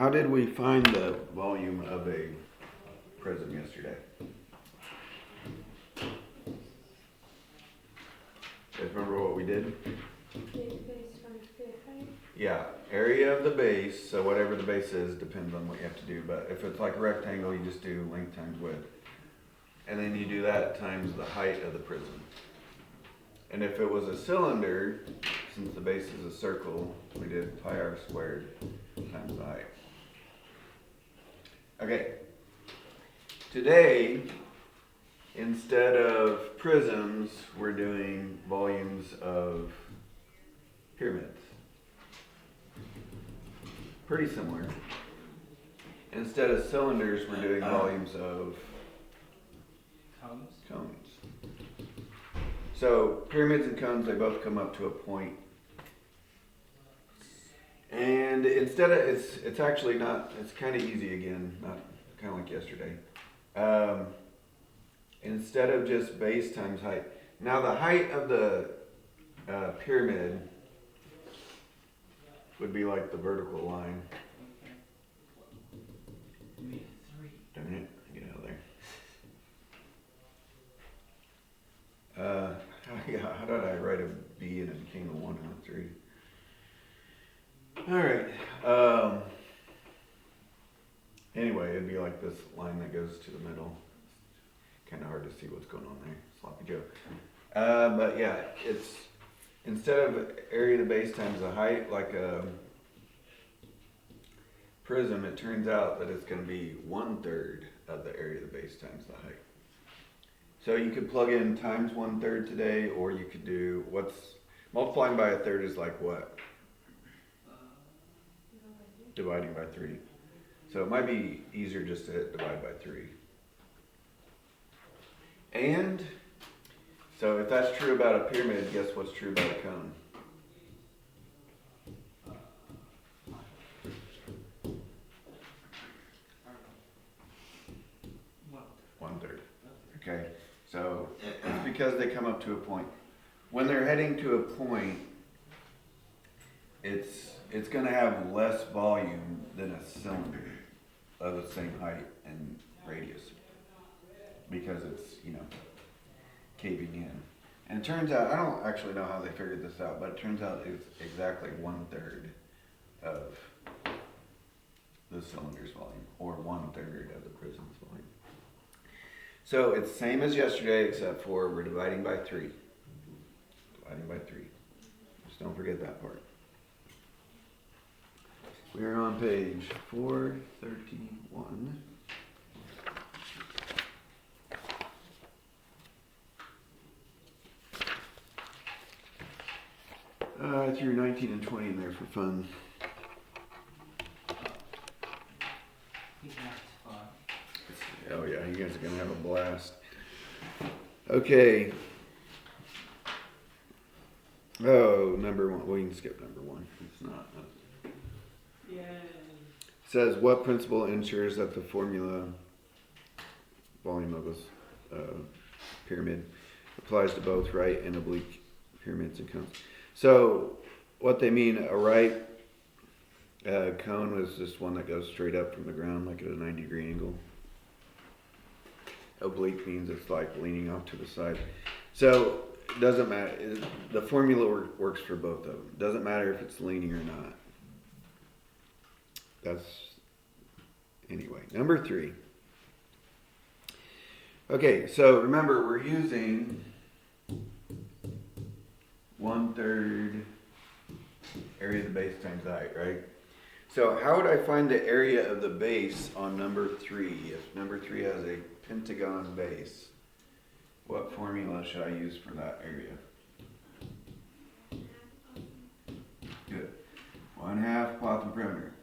how did we find the volume of a prism yesterday? You guys remember what we did? Yeah, area of the base, so whatever the base is depends on what you have to do, but if it's like a rectangle, you just do length times width. And then you do that times the height of the prism. And if it was a cylinder, since the base is a circle, we did pi r squared times the height. Okay, today, instead of prisms, we're doing volumes of pyramids. Pretty similar. Instead of cylinders, we're doing volumes of cones. So pyramids and cones, they both come up to a point. And instead of, it's actually not, it's kind of easy again, not kind of like yesterday. Instead of just base times height. Now the height of the pyramid would be like the vertical line. Darn it, get out of there. How did I write a B and it became a 1 and a 3? Alright. Anyway, it'd be like this line that goes to the middle. Kind of hard to see what's going on there. Sloppy Joe. But yeah, it's instead of area of the base times the height, like a prism, it turns out that it's going to be 1/3 of the area of the base times the height. So you could plug in times 1/3 today, or you could do multiplying by 1/3 is like what? Dividing by 3. So it might be easier just to divide by 3. And so if that's true about a pyramid, guess what's true about a cone? One-third. Okay, so it's because they come up to a point. When they're heading to a point, it's going to have less volume than a cylinder of the same height and radius, because it's, caving in. And it turns out, I don't actually know how they figured this out, but it turns out it's exactly 1/3 of the cylinder's volume, or 1/3 of the prism's volume. So it's same as yesterday, except for we're dividing by 3. Dividing by 3. Just don't forget that part. We're on page 431. I threw 19 and 20 in there for fun. Oh yeah, you guys are going to have a blast. Okay. Oh, number 1. We can skip number 1. It's not. Yay. It says, what principle ensures that the formula volume of a pyramid applies to both right and oblique pyramids and cones? So what they mean, a right cone was just one that goes straight up from the ground, like at a 90-degree angle. Oblique means it's like leaning off to the side. So it doesn't matter. The formula works for both of them. Doesn't matter if it's leaning or not. Anyway, number 3. Okay, so remember we're using 1/3 area of the base times the height, right? So how would I find the area of the base on number 3? If number 3 has a pentagon base, what formula should I use for that area? Good. 1/2 Potham perimeter.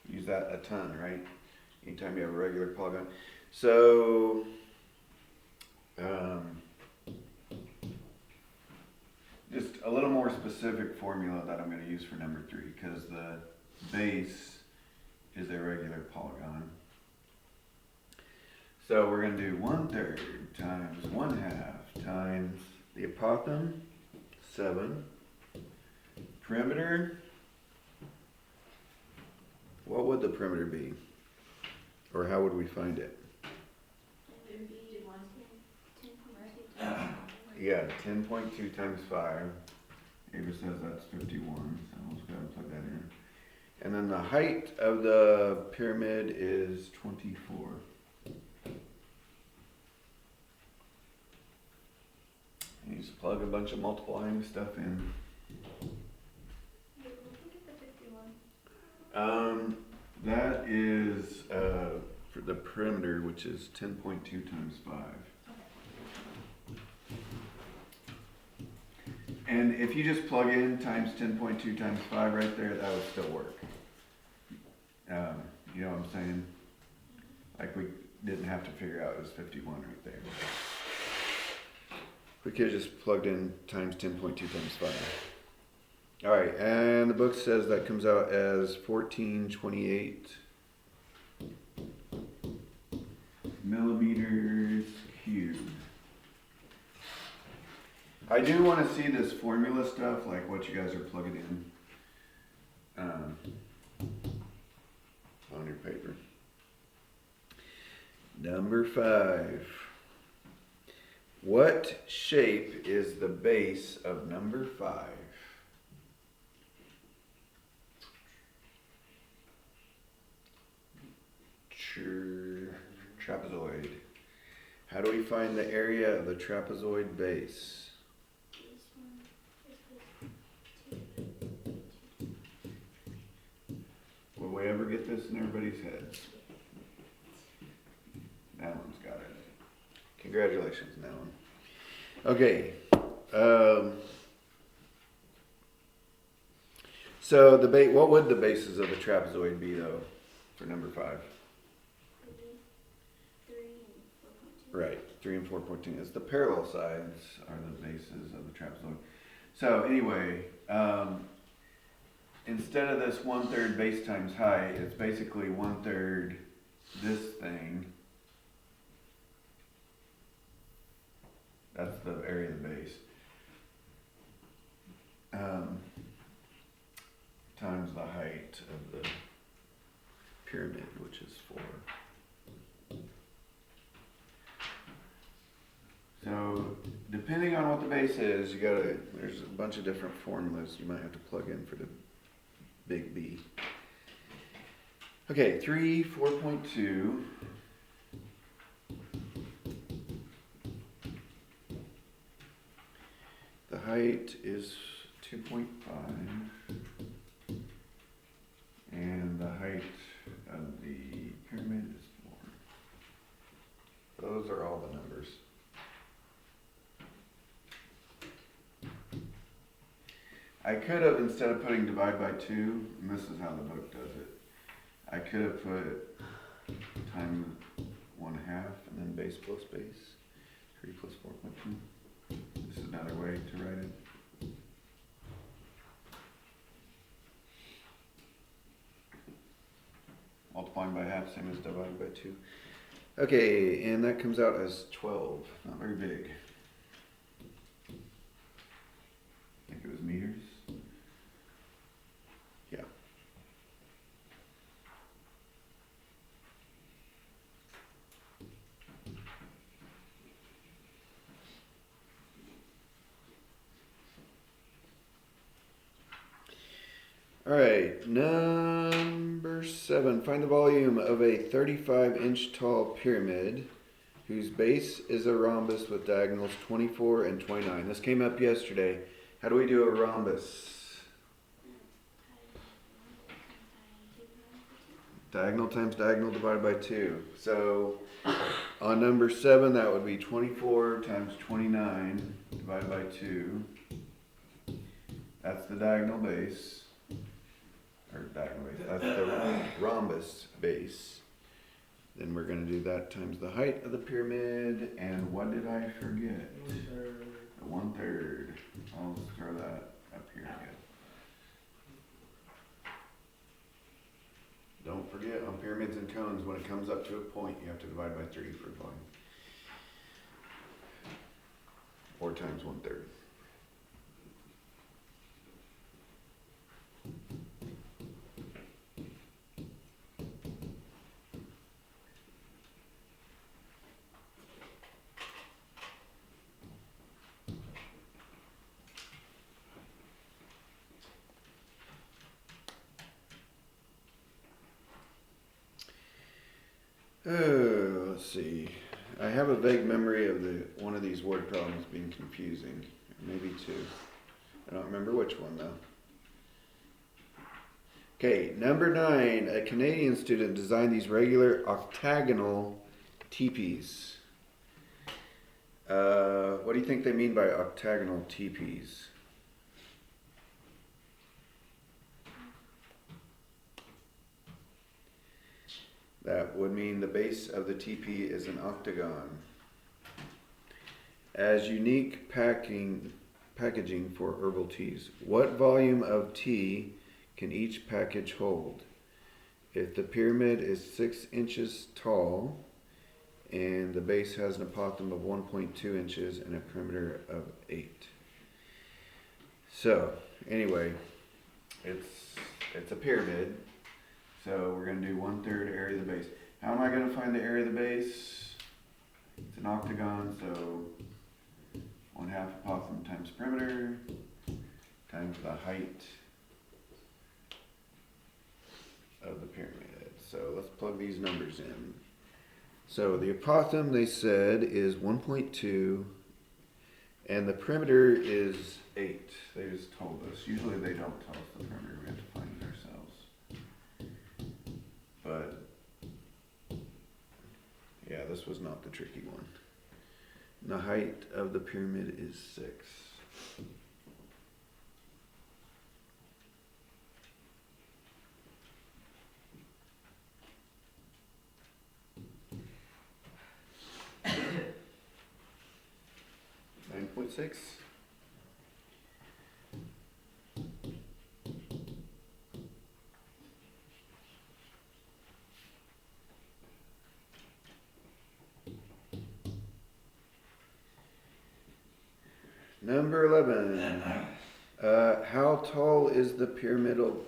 Use that a ton, right? Anytime you have a regular polygon. So, just a little more specific formula that I'm going to use for number 3, because the base is a regular polygon. So we're going to do 1/3 times 1/2 times the apothegm, 7, perimeter, what would the perimeter be? Or how would we find it? Yeah, 10.2 times 5. Ava says that's 51, so let's go ahead and plug that in. And then the height of the pyramid is 24. And you just plug a bunch of multiplying stuff in. That is for the perimeter, which is 10.2 times 5. And if you just plug in times 10.2 times 5 right there, that would still work. You know what I'm saying? Like we didn't have to figure out it was 51 right there. We could have just plugged in times 10.2 times 5. All right, and the book says that comes out as 1428 millimeters cubed. I do want to see this formula stuff, like what you guys are plugging in on your paper. Number 5. What shape is the base of number 5? Trapezoid. How do we find the area of the trapezoid base? Will we ever get this in everybody's heads? That one's got it. Congratulations, that one. Okay. So what would the bases of the trapezoid be though for number 5? 3 and 4.2. Right, 3 and 4.2. It's the parallel sides are the bases of the trapezoid. So anyway, instead of this 1/3 base times height, it's basically 1/3 this thing. That's the area of the base. Times the height of the pyramid, which is 4. So, depending on what the base is, there's a bunch of different formulas you might have to plug in for the big B. Okay, 3, 4.2. The height is 2.5. And the height of the pyramid is 4. Those are all the numbers. I could have, instead of putting divide by 2, and this is how the book does it, I could have put times 1/2 and then base plus base. 3 plus 4.2. This is another way to write it. Multiplying by half, same as dividing by 2. Okay, and that comes out as 12. Not very big. I think it was meters. Yeah. All right, number 7. Find the volume of a 35-inch tall pyramid whose base is a rhombus with diagonals 24 and 29. This came up yesterday. How do we do a rhombus? Diagonal times diagonal divided by 2. So on number 7, that would be 24 times 29 divided by 2. That's the diagonal base. Or diagonal base. That's the rhombus base. Then we're going to do that times the height of the pyramid. And what did I forget? 1/3. The 1/3. I'll just throw that up here again. Don't forget, on pyramids and cones, when it comes up to a point, you have to divide by 3 for volume. Or times 1/3. Oh, let's see. I have a vague memory of one of these word problems being confusing. Maybe two. I don't remember which one though. Okay, number 9. A Canadian student designed these regular octagonal teepees. What do you think they mean by octagonal teepees? That would mean the base of the teepee is an octagon. As unique packaging for herbal teas. What volume of tea can each package hold? If the pyramid is 6 inches tall and the base has an apothem of 1.2 inches and a perimeter of 8. So, anyway, it's a pyramid. So we're going to do 1/3 area of the base. How am I going to find the area of the base? It's an octagon, so 1/2 apothem times perimeter times the height of the pyramid. So let's plug these numbers in. So the apothem, they said, is 1.2 and the perimeter is 8. They just told us. Usually they don't tell us the perimeter. We have to find it ourselves. But yeah, this was not the tricky one. The height of the pyramid is 6. .6. Number 11. How tall is the pyramidal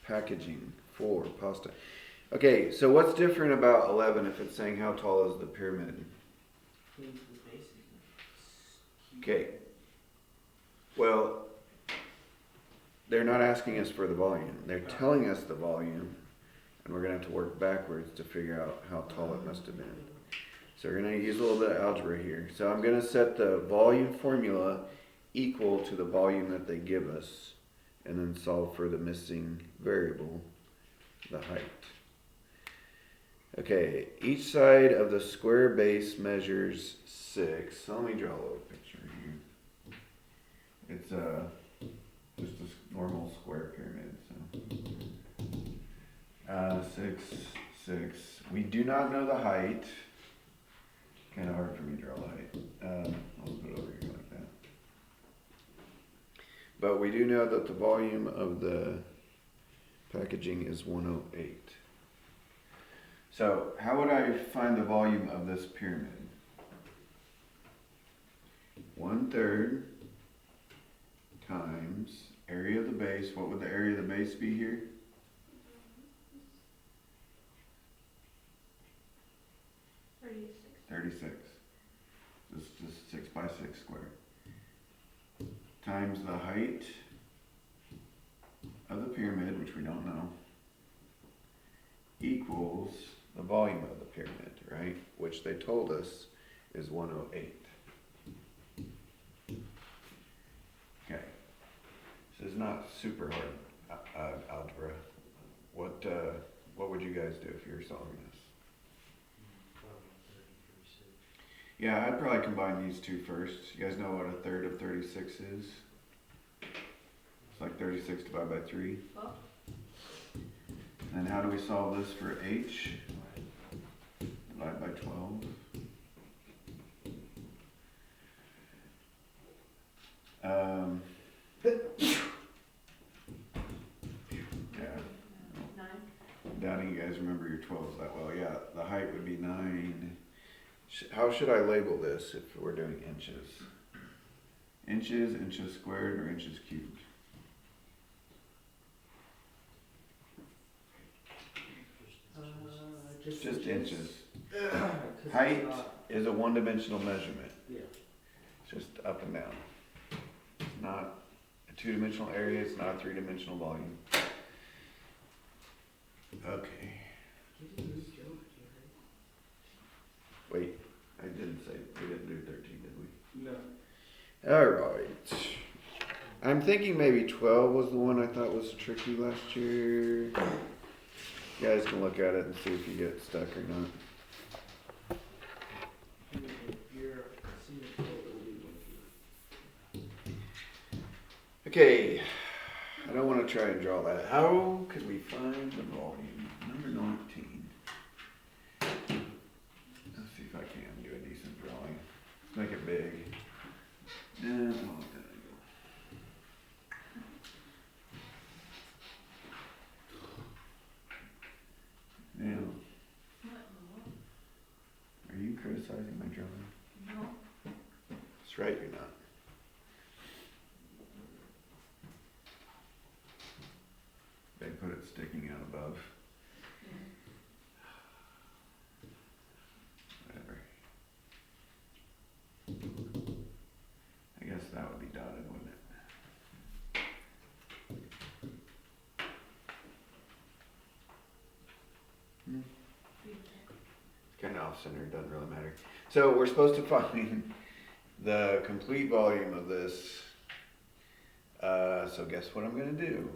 packaging for pasta? Okay, so what's different about 11 if it's saying how tall is the pyramid? Okay. Well, they're not asking us for the volume. They're telling us the volume, and we're going to have to work backwards to figure out how tall it must have been. So we're going to use a little bit of algebra here. So I'm going to set the volume formula equal to the volume that they give us, and then solve for the missing variable, the height. Okay, each side of the square base measures 6. So let me draw a little picture here. It's just a normal square pyramid. So 6, 6. We do not know the height. Kind of hard for me to draw the height. I'll put it over here like that. But we do know that the volume of the packaging is 108. So how would I find the volume of this pyramid? 1/3 times area of the base. What would the area of the base be here? 36. This is just 6 by 6 square. Times the height of the pyramid, which we don't know, equals the volume of the pyramid, right? Which they told us is 108. Okay. This is not super hard algebra. What would you guys do if you were solving this? Yeah, I'd probably combine these two first. You guys know what 1/3 of 36 is? It's like 36 divided by 3. And how do we solve this for h? Divide by 12. Yeah. 9. I'm doubting you guys remember your 12s that well. Yeah, the height would be 9. How should I label this if we're doing inches? Inches, inches squared, or inches cubed? Just inches. Height is a one-dimensional measurement. Yeah. It's just up and down. It's not a two-dimensional area. It's not a three-dimensional volume. Okay. Alright. I'm thinking maybe 12 was the one I thought was tricky last year. You guys can look at it and see if you get stuck or not. Okay, I don't want to try and draw that. How could we find the volume? Number 19. Let's see if I can do a decent drawing. Let's make it big. And I'll let that go. Now, are you criticizing my drawing? No. That's right, you're not. They put it sticking out above. Whatever. I guess that would be dotted, wouldn't it? It's kind of off center, doesn't really matter. So we're supposed to find the complete volume of this. So guess what I'm going to do?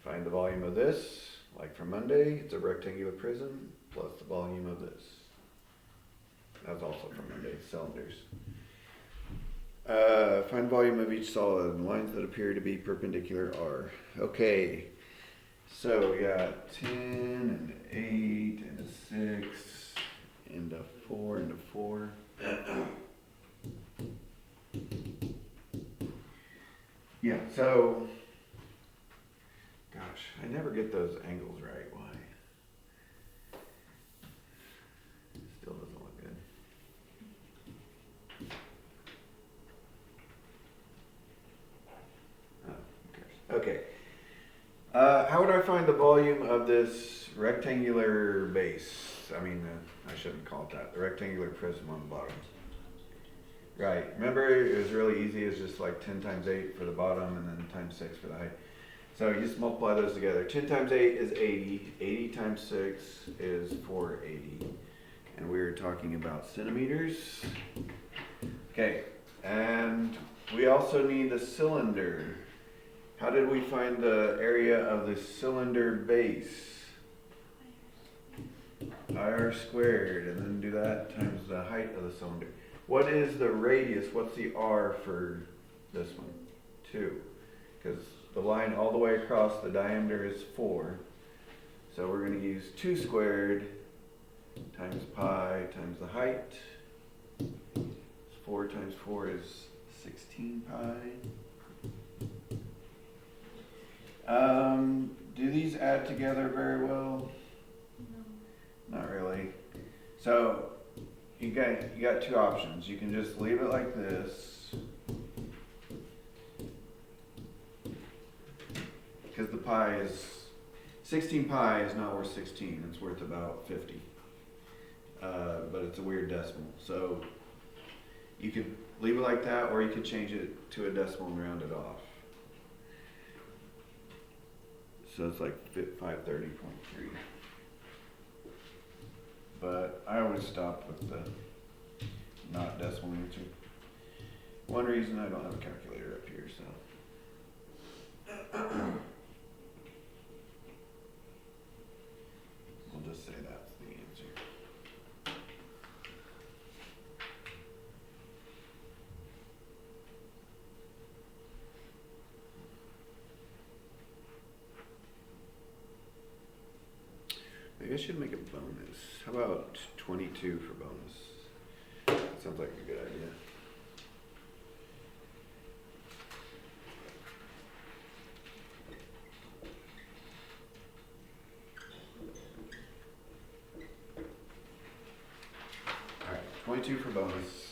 Find the volume of this, like for Monday, it's a rectangular prism plus the volume of this. That's also for Monday, cylinders. Find volume of each solid. Lines that appear to be perpendicular are. Okay, so we got 10 and 8 and a 6 and a 4 and a 4. Yeah, so, gosh, I never get those angles right. Why? Still doesn't look good. Oh, who cares? Okay. How would I find the volume of this rectangular base? I mean, I shouldn't call it that. The rectangular prism on the bottom. Right. Remember, it was really easy. It's just like 10 times 8 for the bottom and then times 6 for the height. So you just multiply those together. 10 times 8 is 80. 80 times 6 is 480. And we were talking about centimeters. Okay. And we also need the cylinder. How did we find the area of the cylinder base? Ir squared, and then do that times the height of the cylinder. What is the radius? What's the R for this one? 2. Because the line all the way across the diameter is 4. So we're going to use 2 squared times pi times the height. 4 times 4 is 16 pi. Do these add together very well? No. Not really. So you got two options. You can just leave it like this, because the pi is 16 pi is not worth 16. It's worth about 50. But it's a weird decimal. So you could leave it like that, or you could change it to a decimal and round it off. So it's like 530.3. But I always stop with the not decimal answer. One reason I don't have a calculator up here, so. We'll just say that's the answer. Maybe I should make a bonus. How about 22 for bonus? That sounds like a good idea. Alright, 22 for bonus.